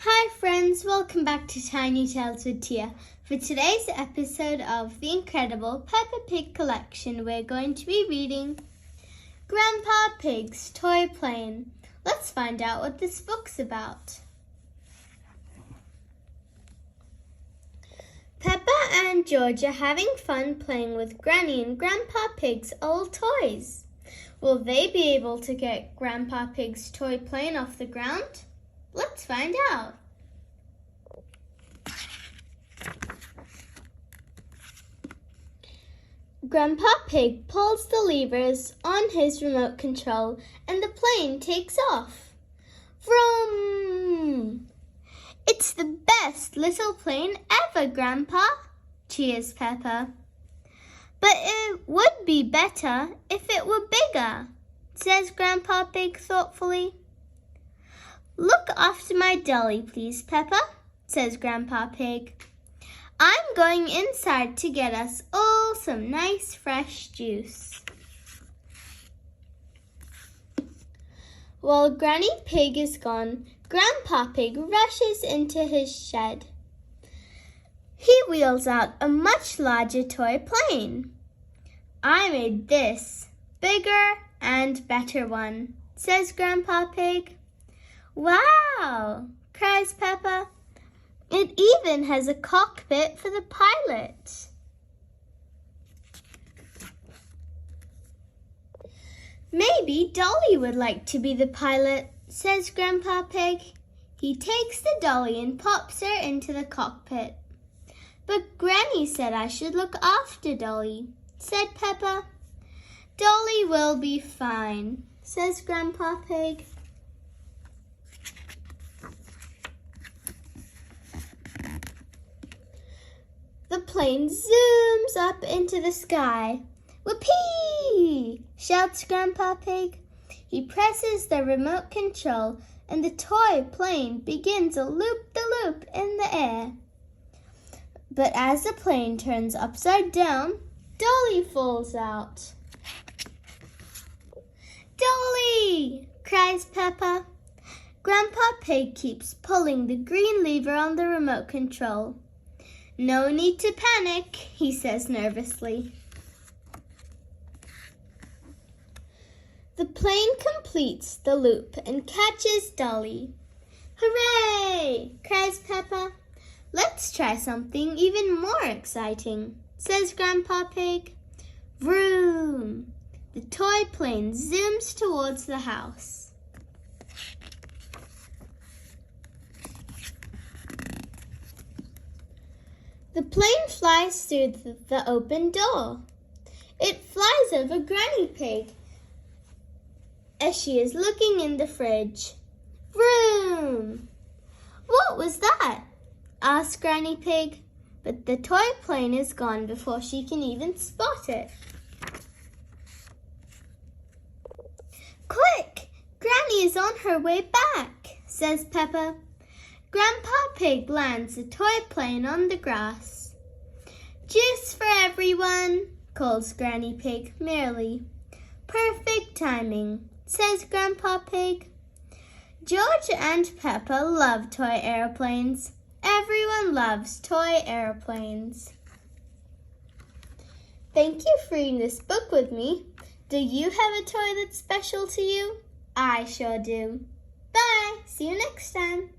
Hi friends, welcome back to Tiny Tales with Tia. For today's episode of the incredible Peppa Pig Collection, we're going to be reading Grandpa Pig's Toy Plane. Let's find out what this book's about. Peppa and George are having fun playing with Granny and Grandpa Pig's old toys. Will they be able to get Grandpa Pig's toy plane off the ground? Let's find out. Grandpa Pig pulls the levers on his remote control and the plane takes off. Vroom! It's the best little plane ever, Grandpa, cheers Peppa. But it would be better if it were bigger, says Grandpa Pig thoughtfully. Look after my dolly, please, Peppa, says Grandpa Pig. I'm going inside to get us all some nice fresh juice. While Granny Pig is gone, Grandpa Pig rushes into his shed. He wheels out a much larger toy plane. I made this bigger and better one, says Grandpa Pig. Wow, cries Peppa. It even has a cockpit for the pilot. Maybe Dolly would like to be the pilot, says Grandpa Pig. He takes the dolly and pops her into the cockpit. But Granny said I should look after Dolly, said Peppa. Dolly will be fine, says Grandpa Pig. The plane zooms up into the sky. Whoopee! Shouts Grandpa Pig. He presses the remote control and the toy plane begins a loop-de-loop in the air. But as the plane turns upside down, Dolly falls out. Dolly! Cries Peppa. Grandpa Pig keeps pulling the green lever on the remote control. No need to panic, he says nervously. The plane completes the loop and catches Dolly. Hooray! Cries Peppa. Let's try something even more exciting, says Grandpa Pig. Vroom! The toy plane zooms towards the house. The plane flies through the open door. It flies over Granny Pig as she is looking in the fridge. Vroom! What was that? Asked Granny Pig, but the toy plane is gone before she can even spot it. Quick! Granny is on her way back, says Peppa. Grandpa Pig lands the toy plane on the grass. Juice for everyone, calls Granny Pig merrily. Perfect timing, says Grandpa Pig. George and Peppa love toy airplanes. Everyone loves toy airplanes. Thank you for reading this book with me. Do you have a toy that's special to you? I sure do. Bye. See you next time.